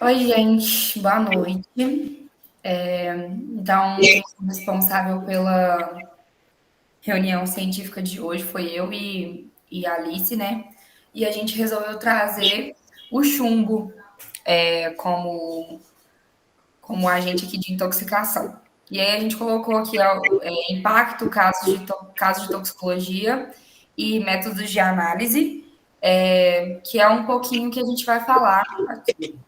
Oi, gente, boa noite. Então, quem foi responsável pela reunião científica de hoje foi eu e a Alice, né? E a gente resolveu trazer o chumbo como agente aqui de intoxicação. E aí a gente colocou aqui ó, impacto, casos de toxicologia e métodos de análise, que é um pouquinho que a gente vai falar aqui.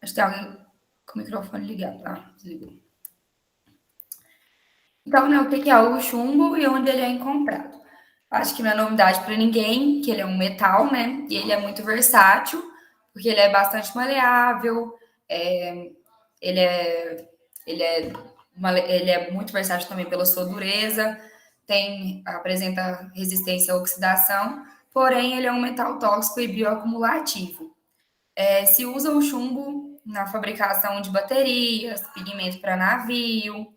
Acho que tem alguém com o microfone ligado. Ah, desligou. Então, né, o que é o chumbo e onde ele é encontrado? Acho que não é novidade para ninguém que ele é um metal, né? E ele é muito versátil, porque ele é bastante maleável, é, ele, é, ele é muito versátil também pela sua dureza, apresenta resistência à oxidação, porém ele é um metal tóxico e bioacumulativo. Se usa o chumbo na fabricação de baterias, pigmento para navio,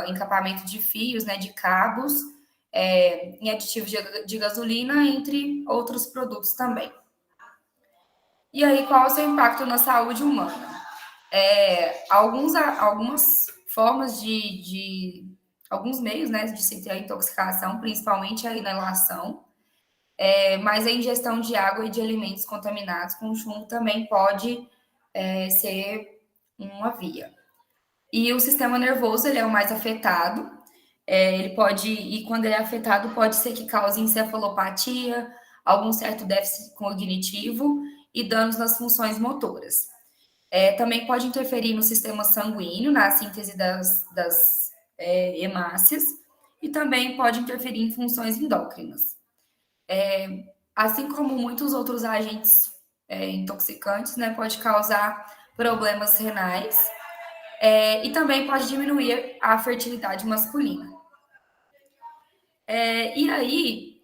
encapamento de fios, né, de cabos, em aditivos de gasolina, entre outros produtos também. E aí, qual é o seu impacto na saúde humana? Algumas formas alguns meios, né, de se ter a intoxicação, principalmente a inalação, mas a ingestão de água e de alimentos contaminados com chumbo também pode ser uma via. E o sistema nervoso, ele é o mais afetado. E quando ele é afetado, pode ser que cause encefalopatia, algum certo déficit cognitivo e danos nas funções motoras. Também pode interferir no sistema sanguíneo, na síntese das hemácias, e também pode interferir em funções endócrinas. Assim como muitos outros agentes intoxicantes, né, pode causar problemas renais, e também pode diminuir a fertilidade masculina. E aí,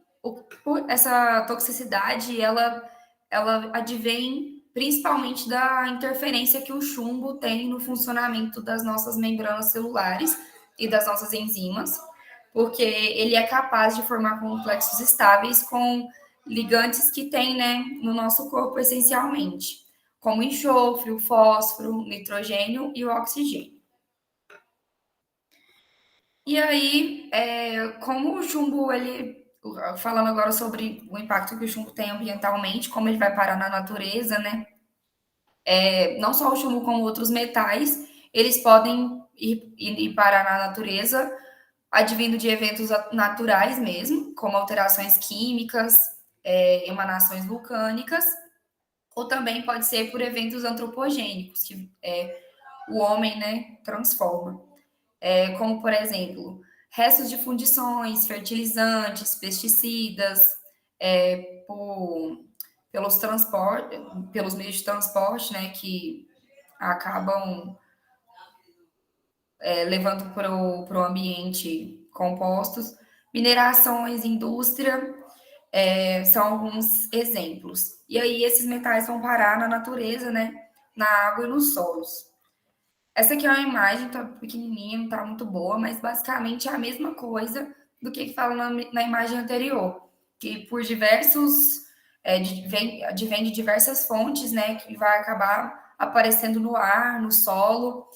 essa toxicidade, ela advém principalmente da interferência que o chumbo tem no funcionamento das nossas membranas celulares e das nossas enzimas, porque ele é capaz de formar complexos estáveis com ligantes que tem, né, no nosso corpo essencialmente, como o enxofre, o fósforo, o nitrogênio e o oxigênio. E aí, como o chumbo, falando agora sobre o impacto que o chumbo tem ambientalmente, como ele vai parar na natureza, né? Não só o chumbo, como outros metais, eles podem ir parar na natureza, advindo de eventos naturais mesmo, como alterações químicas, emanações vulcânicas, ou também pode ser por eventos antropogênicos, que o homem, né, transforma. Como, por exemplo, restos de fundições, fertilizantes, pesticidas, por, pelos meios de transporte, né, que acabam levando para o ambiente compostos, minerações, indústria, são alguns exemplos. E aí esses metais vão parar na natureza, né, na água e nos solos. Essa aqui é uma imagem, tá pequenininha, não tá muito boa, mas basicamente é a mesma coisa do que fala na imagem anterior, que por diversos, advém de diversas fontes, né, que vai acabar aparecendo no ar, no solo,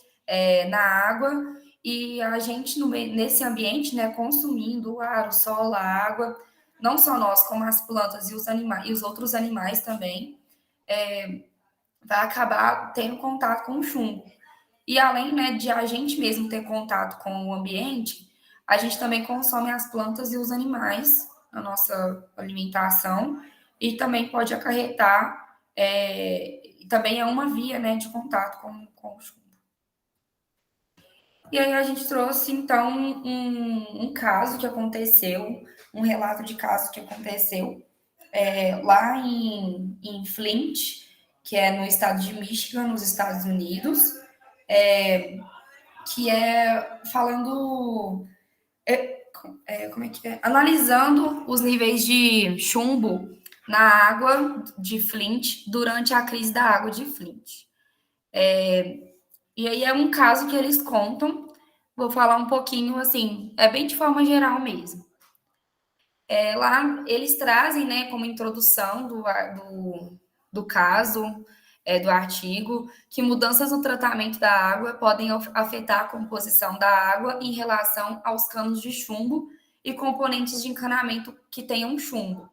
na água, e a gente nesse ambiente, né, consumindo o ar, o solo, a água, não só nós, como as plantas e os animais, e os outros animais também, vai acabar tendo contato com o chumbo. E além, né, de a gente mesmo ter contato com o ambiente, a gente também consome as plantas e os animais na nossa alimentação e também pode acarretar, também é uma via, né, de contato com o chumbo. E aí a gente trouxe, então, um caso que aconteceu, um relato de caso que aconteceu lá em Flint, que é no estado de Michigan, nos Estados Unidos, que é falando, como é que é? Analisando os níveis de chumbo na água de Flint durante a crise da água de Flint. E aí é um caso que eles contam, vou falar um pouquinho assim, é bem de forma geral mesmo. Lá eles trazem, né, como introdução do caso, do artigo, que mudanças no tratamento da água podem afetar a composição da água em relação aos canos de chumbo e componentes de encanamento que tenham chumbo.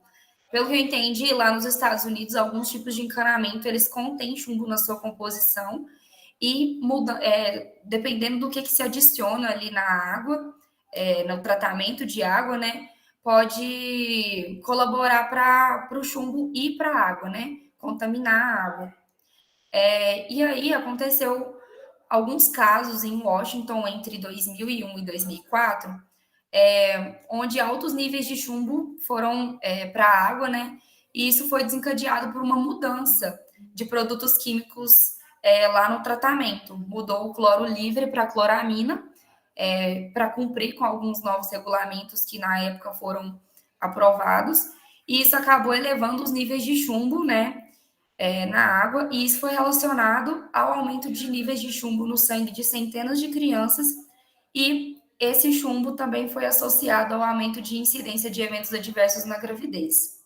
Pelo que eu entendi, lá nos Estados Unidos, alguns tipos de encanamento, eles contêm chumbo na sua composição e dependendo do que se adiciona ali na água, no tratamento de água, né, pode colaborar para o chumbo ir para a água, né, contaminar a água. E aí aconteceu alguns casos em Washington entre 2001 e 2004, onde altos níveis de chumbo foram para a água, né? E isso foi desencadeado por uma mudança de produtos químicos lá no tratamento. Mudou o cloro livre para cloramina, para cumprir com alguns novos regulamentos que na época foram aprovados. E isso acabou elevando os níveis de chumbo, né? Na água, e isso foi relacionado ao aumento de níveis de chumbo no sangue de centenas de crianças, e esse chumbo também foi associado ao aumento de incidência de eventos adversos na gravidez.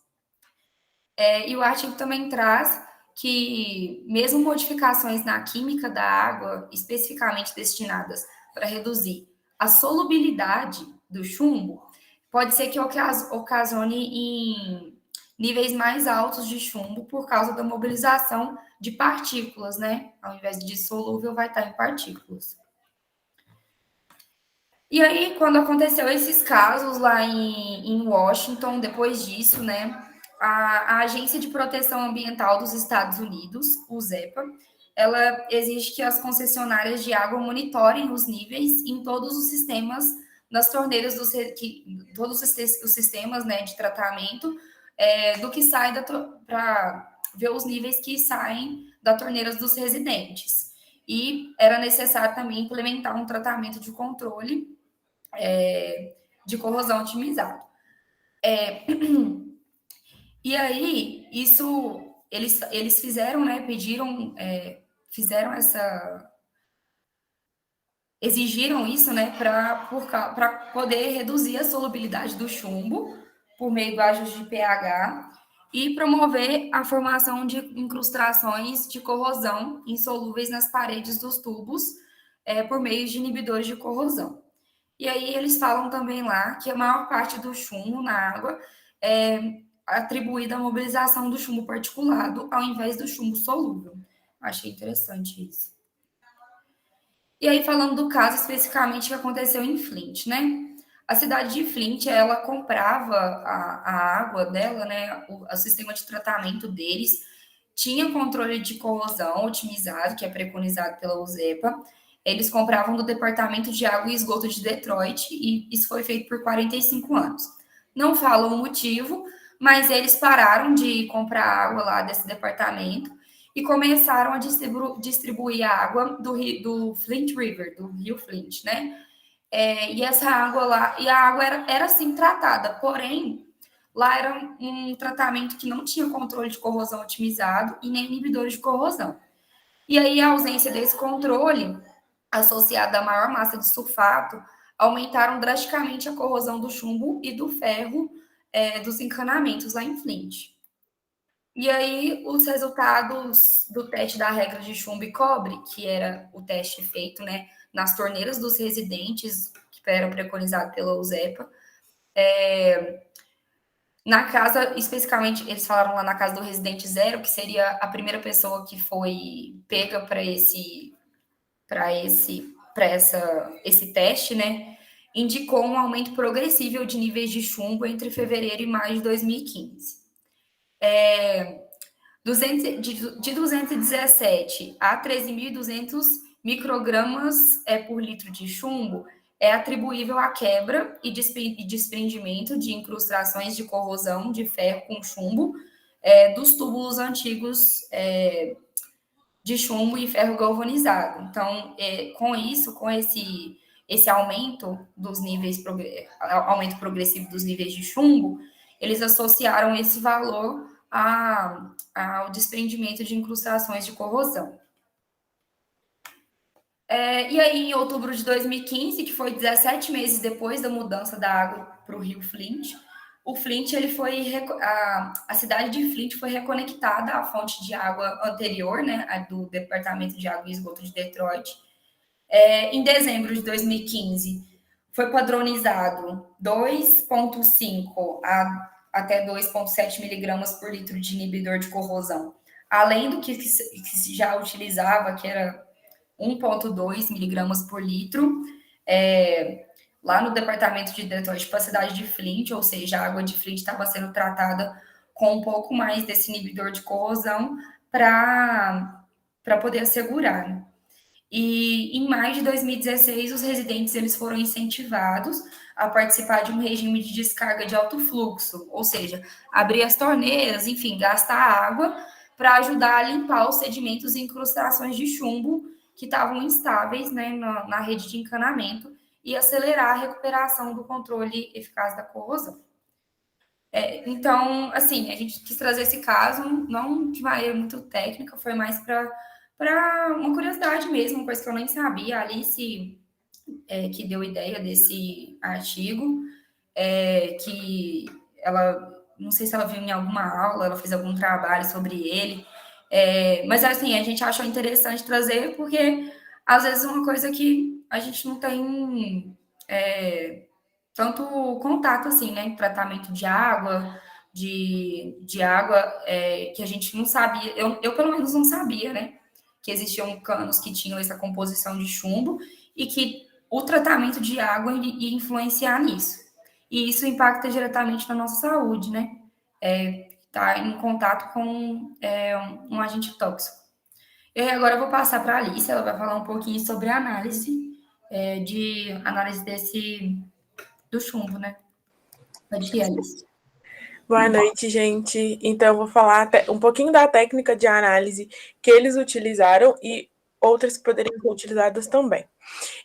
E o artigo também traz que, mesmo modificações na química da água, especificamente destinadas para reduzir a solubilidade do chumbo, pode ser que ocasione em níveis mais altos de chumbo por causa da mobilização de partículas, né? Ao invés de solúvel, vai estar em partículas. E aí, quando aconteceu esses casos lá em Washington, depois disso, né, a Agência de Proteção Ambiental dos Estados Unidos, o ZEPA, ela exige que as concessionárias de água monitorem os níveis em todos os sistemas das torneiras todos os sistemas, né, de tratamento do que sai para ver os níveis que saem das torneiras dos residentes. E era necessário também implementar um tratamento de controle de corrosão otimizado. E aí, isso eles fizeram, né? Fizeram exigiram isso, né? Para poder reduzir a solubilidade do chumbo por meio do ajuste de pH e promover a formação de incrustações de corrosão insolúveis nas paredes dos tubos por meio de inibidores de corrosão. E aí eles falam também lá que a maior parte do chumbo na água é atribuída à mobilização do chumbo particulado ao invés do chumbo solúvel. Achei interessante isso. E aí, falando do caso especificamente que aconteceu em Flint, né? A cidade de Flint, ela comprava a água dela, né? O sistema de tratamento deles tinha controle de corrosão otimizado, que é preconizado pela USEPA. Eles compravam do Departamento de Água e Esgoto de Detroit, e isso foi feito por 45 anos. Não falam o motivo, mas eles pararam de comprar água lá desse departamento e começaram a distribuir a água do Flint River, do rio Flint, né? E essa água lá, e a água era assim tratada, porém, lá era um tratamento que não tinha controle de corrosão otimizado e nem inibidores de corrosão. E aí a ausência desse controle, associada à maior massa de sulfato, aumentaram drasticamente a corrosão do chumbo e do ferro dos encanamentos lá em Flint. E aí, os resultados do teste da regra de chumbo e cobre, que era o teste feito, né, nas torneiras dos residentes, que era preconizado pela USEPA, na casa, especificamente, eles falaram lá na casa do residente zero, que seria a primeira pessoa que foi pega para esse teste, né, indicou um aumento progressivo de níveis de chumbo entre fevereiro e maio de 2015. De 217 a 13.200 microgramas por litro de chumbo é atribuível à quebra e desprendimento de incrustações de corrosão de ferro com chumbo dos túbulos antigos de chumbo e ferro galvanizado. Então, com isso, com esse aumento dos níveis, aumento progressivo dos níveis de chumbo, eles associaram esse valor ao desprendimento de incrustações de corrosão. E aí, em outubro de 2015, que foi 17 meses depois da mudança da água para o rio Flint, o Flint, a cidade de Flint foi reconectada à fonte de água anterior, né, a do Departamento de Água e Esgoto de Detroit. Em dezembro de 2015, foi padronizado 2,5 até 2,7 miligramas por litro de inibidor de corrosão, além do que se já utilizava, que era 1,2 miligramas por litro. Lá no departamento de Detroit, para a cidade de Flint, ou seja, a água de Flint estava sendo tratada com um pouco mais desse inibidor de corrosão para poder assegurar. Né? E em maio de 2016, os residentes eles foram incentivados a participar de um regime de descarga de alto fluxo, ou seja, abrir as torneiras, enfim, gastar água para ajudar a limpar os sedimentos e incrustações de chumbo que estavam instáveis, né, na rede de encanamento e acelerar a recuperação do controle eficaz da corrosão. Então, assim, a gente quis trazer esse caso, não de maneira muito técnica, foi mais para uma curiosidade mesmo, uma coisa que eu nem sabia. A Alice, que deu ideia desse artigo, que ela, não sei se ela viu em alguma aula, ela fez algum trabalho sobre ele, mas assim, a gente achou interessante trazer porque às vezes uma coisa que a gente não tem tanto contato assim, né? Tratamento de água, de água que a gente não sabia, eu pelo menos não sabia, né? Que existiam canos que tinham essa composição de chumbo e que o tratamento de água ia influenciar nisso. E isso impacta diretamente na nossa saúde, né? Tá em contato com um agente tóxico. E agora eu vou passar para a Alice, ela vai falar um pouquinho sobre a análise do chumbo, né? Pode ir, Alice. Boa noite, gente. Então, eu vou falar um pouquinho da técnica de análise que eles utilizaram e outras que poderiam ser utilizadas também.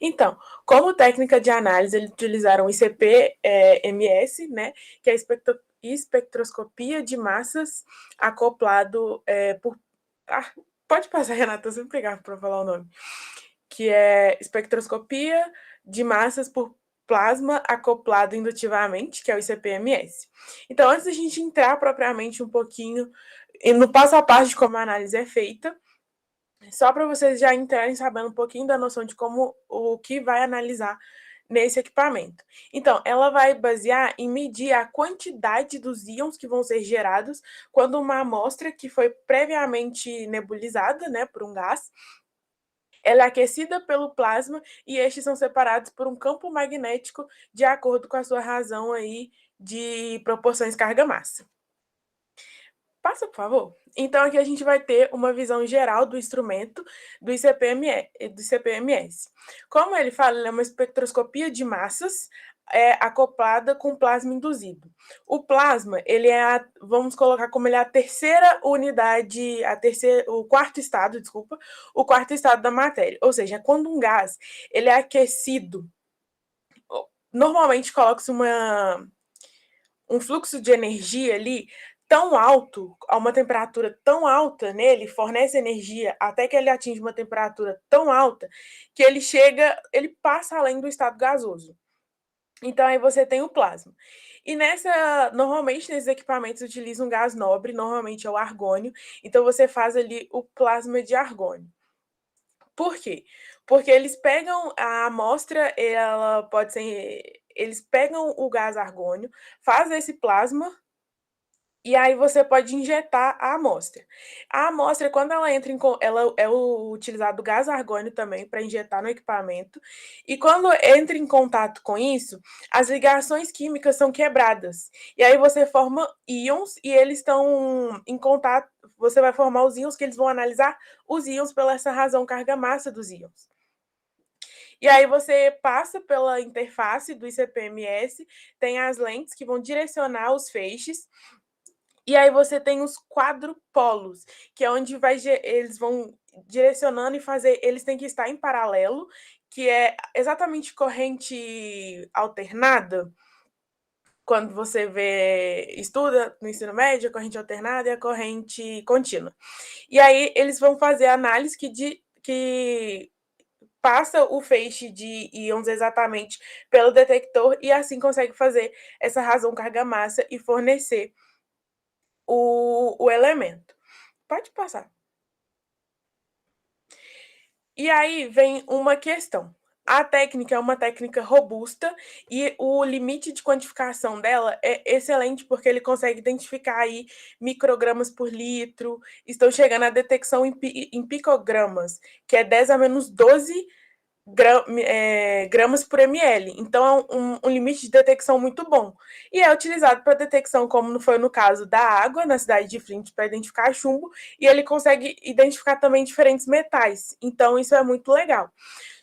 Então, como técnica de análise, eles utilizaram o ICP-MS, né, que é a espectroscopia de massas acoplado por... pode passar, Renata, eu sempre pegava para falar o nome. Que é espectroscopia de massas por plasma acoplado indutivamente, que é o ICP-MS. Então, antes da gente entrar propriamente um pouquinho no passo a passo de como a análise é feita, só para vocês já entrarem sabendo um pouquinho da noção de como o que vai analisar nesse equipamento. Então, ela vai basear em medir a quantidade dos íons que vão ser gerados quando uma amostra que foi previamente nebulizada, né, por um gás, ela é aquecida pelo plasma e estes são separados por um campo magnético de acordo com a sua razão aí de proporções carga-massa. Passa, por favor. Então, aqui a gente vai ter uma visão geral do instrumento do ICP-MS. Como ele fala, ele é uma espectroscopia de massas acoplada com plasma induzido. O plasma, ele vamos colocar como ele é a terceira unidade, o quarto estado da matéria. Ou seja, quando um gás ele é aquecido, normalmente coloca-se um fluxo de energia ali tão alto, a uma temperatura tão alta nele, fornece energia até que ele atinge uma temperatura tão alta que ele passa além do estado gasoso. Então, aí você tem o plasma. E normalmente nesses equipamentos utilizam um gás nobre, normalmente é o argônio, então você faz ali o plasma de argônio. Por quê? Porque eles pegam a amostra, eles pegam o gás argônio, fazem esse plasma, e aí você pode injetar a amostra. A amostra, quando ela entra ela é utilizado o gás argônio também para injetar no equipamento. E quando entra em contato com isso, as ligações químicas são quebradas. E aí você forma íons e eles estão em contato. Você vai formar os íons que eles vão analisar os íons pela essa razão carga-massa dos íons. E aí você passa pela interface do ICP-MS, tem as lentes que vão direcionar os feixes. E aí você tem os quadrupolos, que é onde eles vão direcionando e eles têm que estar em paralelo, que é exatamente corrente alternada. Quando você estuda no ensino médio, a corrente alternada e a corrente contínua. E aí eles vão fazer análise passa o feixe de íons exatamente pelo detector e assim consegue fazer essa razão carga-massa e fornecer o elemento. Pode passar. E aí vem uma questão. A técnica é uma técnica robusta e o limite de quantificação dela é excelente porque ele consegue identificar aí microgramas por litro, estão chegando à detecção em picogramas, que é 10 a menos 12 gramas por ml. Então é um limite de detecção muito bom. E é utilizado para detecção, como foi no caso da água, na cidade de Flint, para identificar chumbo, e ele consegue identificar também diferentes metais. Então isso é muito legal.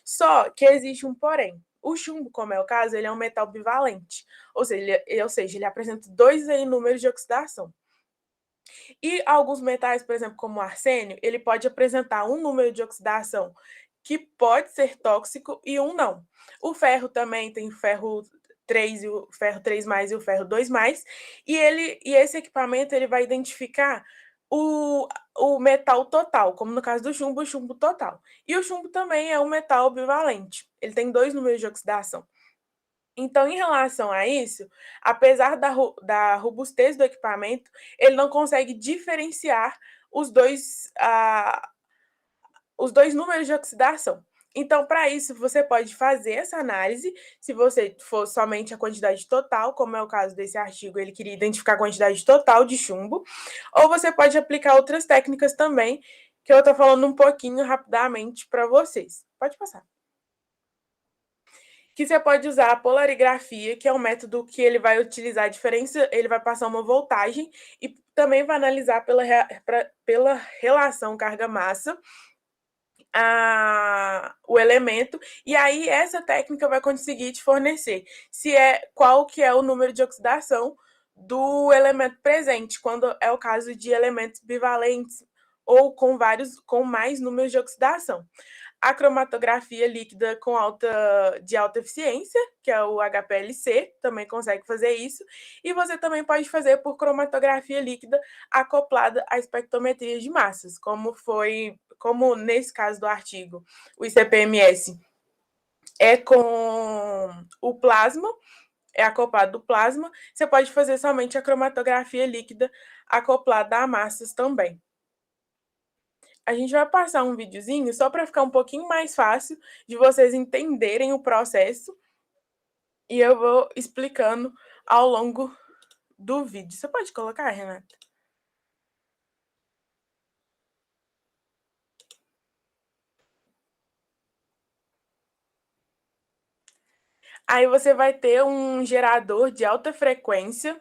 Só que existe um porém. O chumbo, como é o caso, ele é um metal bivalente, ou seja, ele apresenta dois números de oxidação. E alguns metais, por exemplo, como o arsênio, ele pode apresentar um número de oxidação que pode ser tóxico e um não. O ferro também tem ferro 3 e o ferro 3 mais e o ferro 2 mais, e esse equipamento ele vai identificar o metal total, como no caso do chumbo, o chumbo total. E o chumbo também é um metal bivalente. Ele tem dois números de oxidação. Então, em relação a isso, apesar da robustez do equipamento, ele não consegue diferenciar os dois números de oxidação. Então, para isso, você pode fazer essa análise, se você for somente a quantidade total, como é o caso desse artigo, ele queria identificar a quantidade total de chumbo, ou você pode aplicar outras técnicas também, que eu estou falando um pouquinho rapidamente para vocês. Pode passar. Que você pode usar a polarigrafia, que é um método que ele vai utilizar a diferença, ele vai passar uma voltagem e também vai analisar pela relação carga-massa o elemento, e aí essa técnica vai conseguir te fornecer qual que é o número de oxidação do elemento presente, quando é o caso de elementos bivalentes ou com mais números de oxidação. A cromatografia líquida de alta eficiência, que é o HPLC, também consegue fazer isso. E você também pode fazer por cromatografia líquida acoplada à espectrometria de massas, como nesse caso do artigo, o ICP-MS é com o plasma, é acoplado do plasma. Você pode fazer somente a cromatografia líquida acoplada a massas também. A gente vai passar um videozinho só para ficar um pouquinho mais fácil de vocês entenderem o processo e eu vou explicando ao longo do vídeo. Você pode colocar, Renata? Aí você vai ter um gerador de alta frequência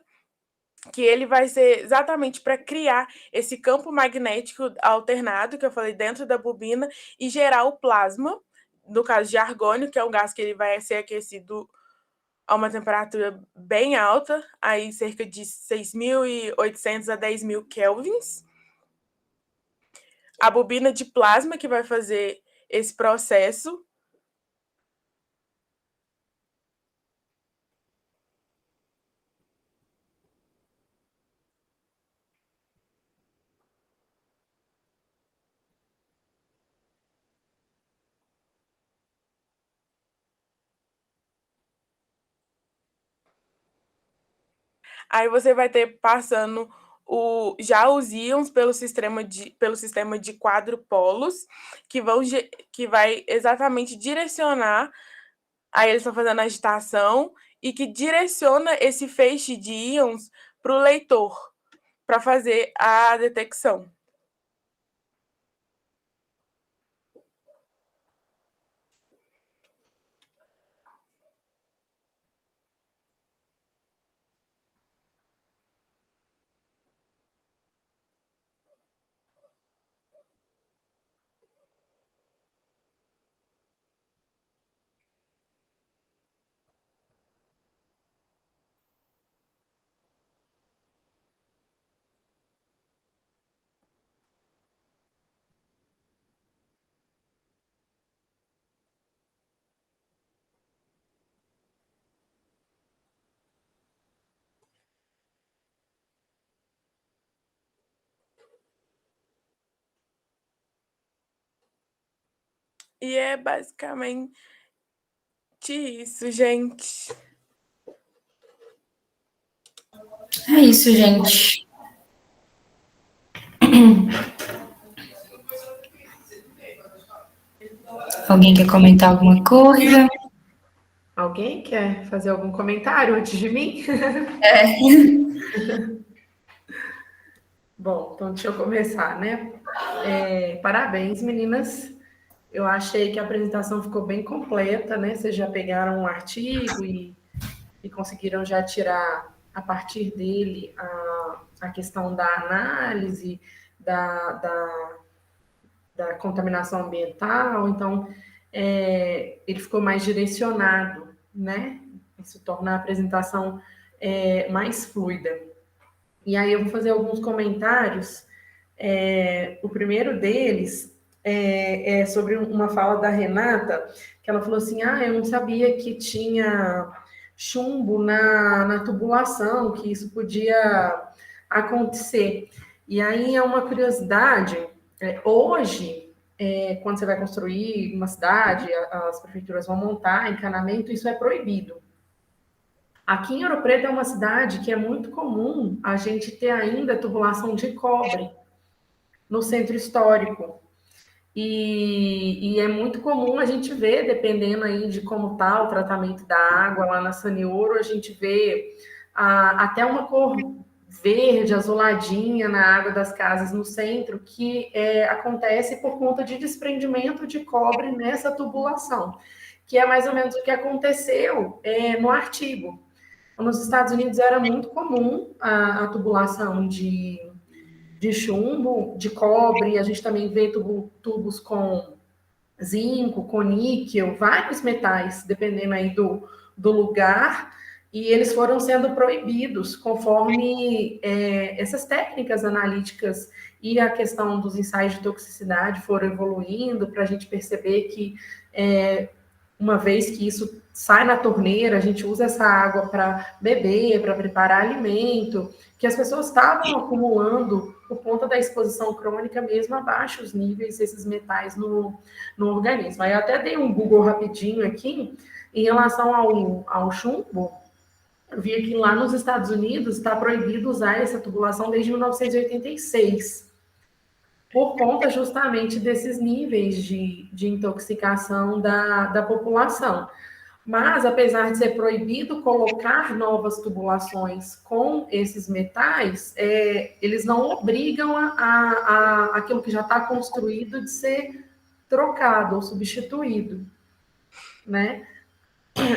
que ele vai ser exatamente para criar esse campo magnético alternado que eu falei dentro da bobina e gerar o plasma, no caso de argônio, que é um gás que ele vai ser aquecido a uma temperatura bem alta, aí cerca de 6.800 a 10.000 kelvins. A bobina de plasma que vai fazer esse processo. Aí você vai ter passando já os íons pelo sistema de quadrupolos, que vai exatamente direcionar. Aí eles estão fazendo agitação e que direciona esse feixe de íons para o leitor, para fazer a detecção. E é basicamente isso, gente. É isso, gente. Alguém quer comentar alguma coisa? Alguém quer fazer algum comentário antes de mim? É. Bom, então deixa eu começar, né? Parabéns, meninas. Eu achei que a apresentação ficou bem completa, né? Vocês já pegaram um artigo e conseguiram já tirar a partir dele a questão da análise, da, da, da contaminação ambiental. Então, ele ficou mais direcionado, né? Isso torna a apresentação mais fluida. E aí eu vou fazer alguns comentários. O primeiro deles é sobre uma fala da Renata, que ela falou assim: eu não sabia que tinha chumbo na tubulação, que isso podia acontecer. E aí é uma curiosidade, hoje, quando você vai construir uma cidade, as prefeituras vão montar encanamento, isso é proibido. Aqui em Ouro Preto é uma cidade que é muito comum a gente ter ainda tubulação de cobre no centro histórico. E é muito comum a gente ver, dependendo aí de como está o tratamento da água lá na Saniouro, a gente vê até uma cor verde, azuladinha na água das casas no centro, que acontece por conta de desprendimento de cobre nessa tubulação, que é mais ou menos o que aconteceu no artigo. Nos Estados Unidos era muito comum a tubulação de chumbo, de cobre, a gente também vê tubos com zinco, com níquel, vários metais, dependendo aí do lugar, e eles foram sendo proibidos conforme essas técnicas analíticas e a questão dos ensaios de toxicidade foram evoluindo para a gente perceber que uma vez que isso sai na torneira, a gente usa essa água para beber, para preparar alimento, que as pessoas estavam acumulando por conta da exposição crônica mesmo abaixo os níveis desses metais no organismo. Aí eu até dei um Google rapidinho aqui em relação ao chumbo. Eu vi que lá nos Estados Unidos está proibido usar essa tubulação desde 1986, por conta justamente desses níveis de intoxicação da população. Mas, apesar de ser proibido colocar novas tubulações com esses metais, eles não obrigam aquilo que já está construído de ser trocado ou substituído, né?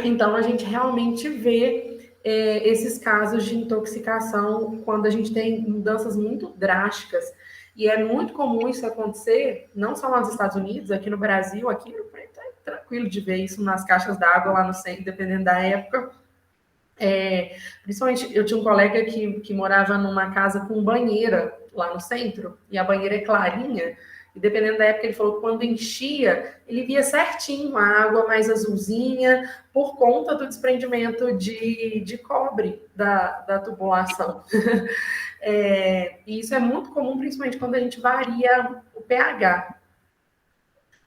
Então, a gente realmente vê esses casos de intoxicação quando a gente tem mudanças muito drásticas. E é muito comum isso acontecer, não só nos Estados Unidos, aqui no Brasil, aqui no Preto é tranquilo de ver isso nas caixas d'água lá no centro, dependendo da época. Principalmente, eu tinha um colega que morava numa casa com banheira lá no centro, e a banheira é clarinha, e dependendo da época, ele falou que quando enchia, ele via certinho a água mais azulzinha, por conta do desprendimento de cobre da tubulação. E isso é muito comum, principalmente quando a gente varia o pH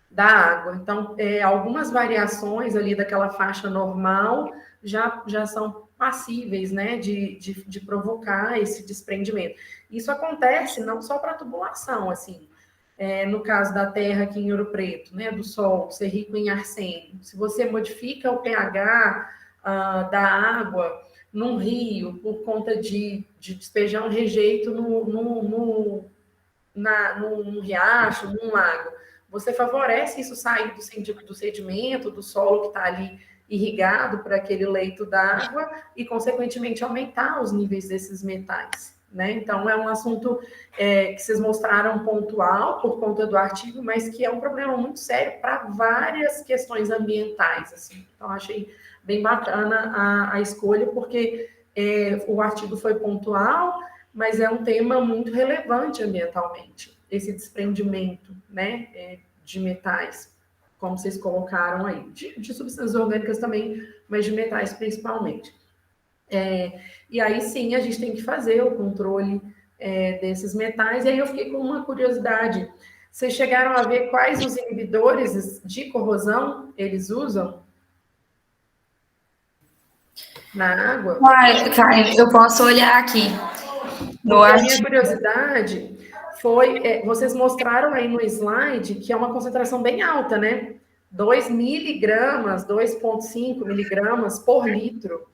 da água. Então, algumas variações ali daquela faixa normal já são passíveis, né, de provocar esse desprendimento. Isso acontece não só para a tubulação, assim, no caso da terra aqui em Ouro Preto, né, do sol ser rico em arsênio. Se você modifica o pH da água num rio por conta de despejar um rejeito num riacho, num lago, você favorece isso sair do sedimento, do solo que está ali irrigado para aquele leito d'água e, consequentemente, aumentar os níveis desses metais. Né? Então, é um assunto que vocês mostraram pontual por conta do artigo, mas que é um problema muito sério para várias questões ambientais. Assim. Então, achei bem bacana a escolha, porque o artigo foi pontual, mas é um tema muito relevante ambientalmente, esse desprendimento, né, de metais, como vocês colocaram aí, de substâncias orgânicas também, mas de metais principalmente. E aí sim a gente tem que fazer o controle desses metais, e aí eu fiquei com uma curiosidade. Vocês chegaram a ver quais os inibidores de corrosão eles usam na água? Karen, eu posso olhar aqui no Porque a artigo. minha curiosidade foi, vocês mostraram aí no slide que é uma concentração bem alta, né? 2 miligramas, 2,5 miligramas por litro.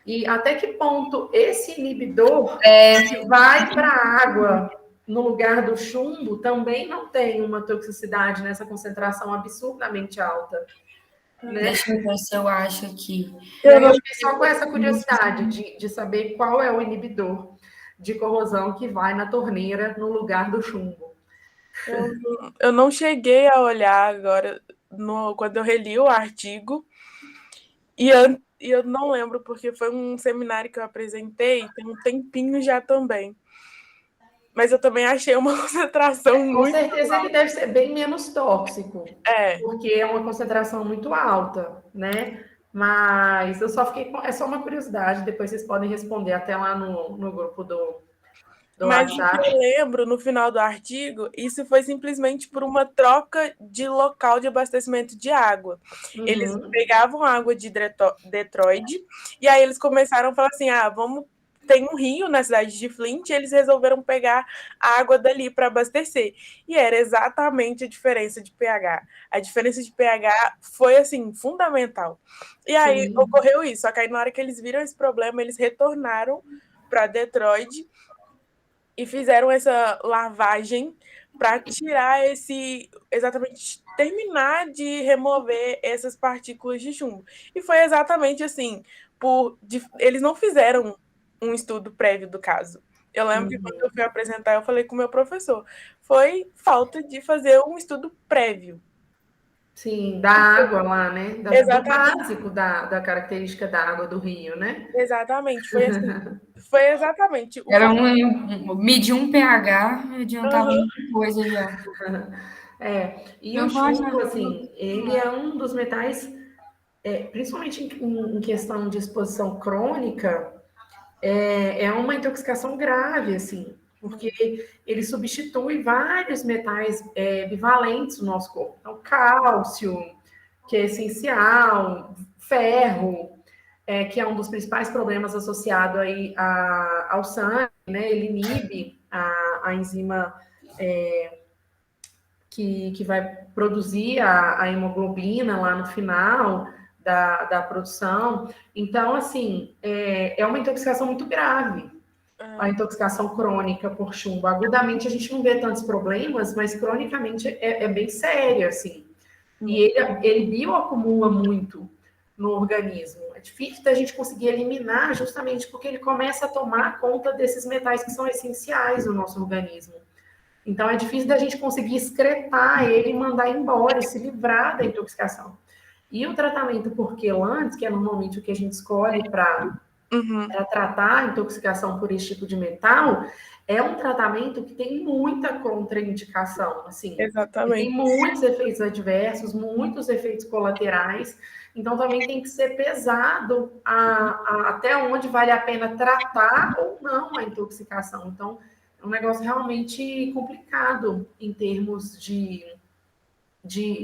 E até que ponto esse inibidor que vai para a água no lugar do chumbo também não tem uma toxicidade nessa concentração absurdamente alta? Né? Deixa eu ver se eu acho aqui. Eu fiquei só com essa curiosidade de saber qual é o inibidor de corrosão que vai na torneira no lugar do chumbo. Eu não cheguei a olhar agora quando eu reli o artigo, e eu não lembro, porque foi um seminário que eu apresentei, tem um tempinho já também. Mas eu também achei uma concentração muito... Com certeza ele deve ser bem menos tóxico, É. porque é uma concentração muito alta, né? Mas eu só fiquei com... É só uma curiosidade, depois vocês podem responder até lá no grupo do Mas WhatsApp. o que eu lembro, no final do artigo, isso foi simplesmente por uma troca de local de abastecimento de água. Uhum. Eles pegavam água de Detroit, e aí eles começaram a falar assim, tem um rio na cidade de Flint, e eles resolveram pegar a água dali para abastecer. E era exatamente a diferença de pH. A diferença de pH foi, assim, fundamental. E aí ocorreu isso, só que aí na hora que eles viram esse problema, eles retornaram para Detroit e fizeram essa lavagem para tirar terminar de remover essas partículas de chumbo. E foi exatamente assim, eles não fizeram um estudo prévio do caso. Eu lembro que quando eu fui apresentar, eu falei com o meu professor, foi falta de fazer um estudo prévio. Sim, da água lá, né? Do básico da característica da água do rio, né? Exatamente, foi assim. Foi exatamente. Era medir um pH, adiantava muita coisa já. E o chumbo, assim, ele é um dos metais, principalmente em questão de exposição crônica, é uma intoxicação grave, assim, porque ele substitui vários metais bivalentes no nosso corpo. Então, cálcio, que é essencial, ferro, que é um dos principais problemas associado aí ao sangue, né? Ele inibe a enzima que vai produzir a hemoglobina lá no final da produção. Então, assim, é uma intoxicação muito grave, a intoxicação crônica por chumbo. Agudamente a gente não vê tantos problemas, mas cronicamente é bem sério, assim. E ele bioacumula muito no organismo. É difícil da gente conseguir eliminar justamente porque ele começa a tomar conta desses metais que são essenciais no nosso organismo. Então, é difícil da gente conseguir excretar ele e mandar embora, se livrar da intoxicação. E o tratamento por quelantes, que é normalmente o que a gente escolhe para tratar a intoxicação por esse tipo de metal, é um tratamento que tem muita contraindicação, assim. Exatamente. Tem muitos efeitos adversos, muitos efeitos colaterais. Então, também tem que ser pesado até onde vale a pena tratar ou não a intoxicação. Então, é um negócio realmente complicado em termos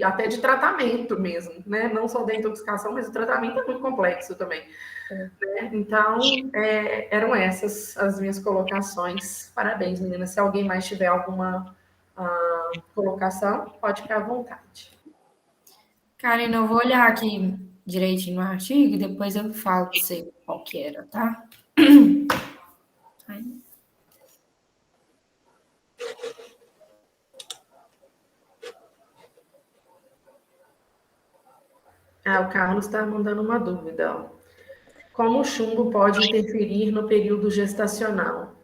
até de tratamento mesmo, né? Não só da intoxicação, mas o tratamento é muito complexo também. Né? Então, eram essas as minhas colocações. Parabéns, meninas. Se alguém mais tiver alguma colocação, pode ficar à vontade. Karen, eu vou olhar aqui direitinho no artigo e depois eu falo para você qual que era, tá? O Carlos está mandando uma dúvida. Ó. Como o chumbo pode interferir no período gestacional?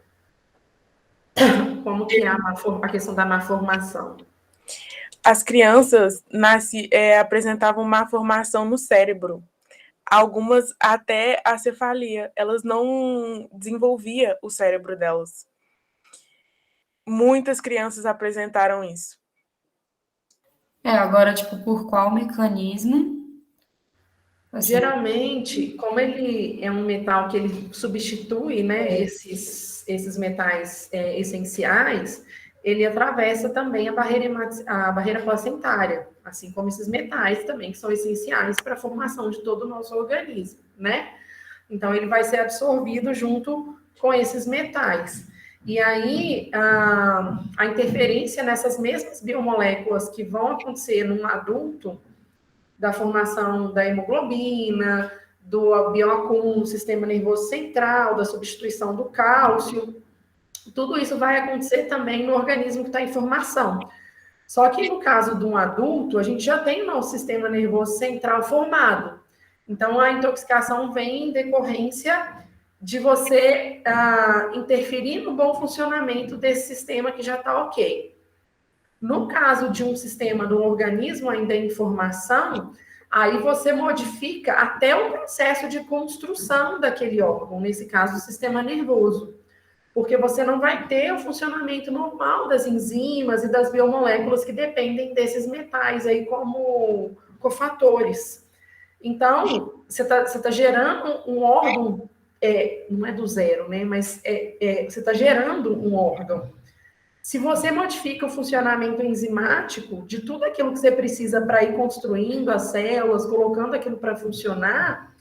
Como que é a questão da malformação? As crianças apresentavam má formação no cérebro. Algumas até a cefalia. Elas não desenvolviam o cérebro delas. Muitas crianças apresentaram isso. Agora, tipo, por qual mecanismo? Assim, geralmente, como ele é um metal que ele substitui, né, esses metais essenciais, ele atravessa também a barreira placentária, assim como esses metais também, que são essenciais para a formação de todo o nosso organismo, né? Então, ele vai ser absorvido junto com esses metais. E aí, a interferência nessas mesmas biomoléculas que vão acontecer num adulto, da formação da hemoglobina, do bioacúmulo no sistema nervoso central, da substituição do cálcio, tudo isso vai acontecer também no organismo que está em formação. Só que no caso de um adulto, a gente já tem o nosso sistema nervoso central formado. Então, a intoxicação vem em decorrência de você interferir no bom funcionamento desse sistema que já está ok. No caso de um sistema, de um organismo ainda em formação, aí você modifica até o processo de construção daquele órgão, nesse caso, o sistema nervoso. Porque você não vai ter o funcionamento normal das enzimas e das biomoléculas que dependem desses metais aí como cofatores. Então, você tá gerando um órgão, não é do zero, né? Mas você está gerando um órgão. Se você modifica o funcionamento enzimático de tudo aquilo que você precisa para ir construindo as células, colocando aquilo para funcionar,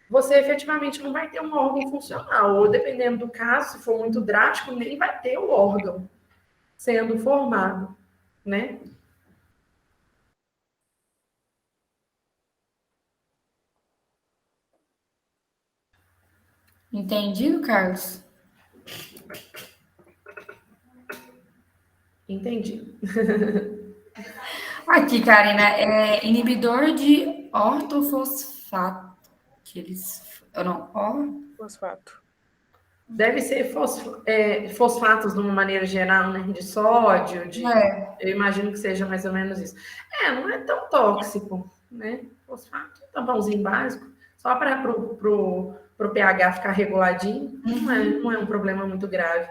você efetivamente não vai ter um órgão funcional. Ou, dependendo do caso, se for muito drástico, nem vai ter o órgão sendo formado, né? Entendido, Carlos? Entendi. Aqui, Karina, é inibidor de ortofosfato. Que eles. Eu não. Fosfato. Deve ser fosfatos de uma maneira geral, né? De sódio, eu imagino que seja mais ou menos isso. Não é tão tóxico, né? Fosfato, tampãozinho básico, só para pro pH ficar reguladinho, não é um problema muito grave.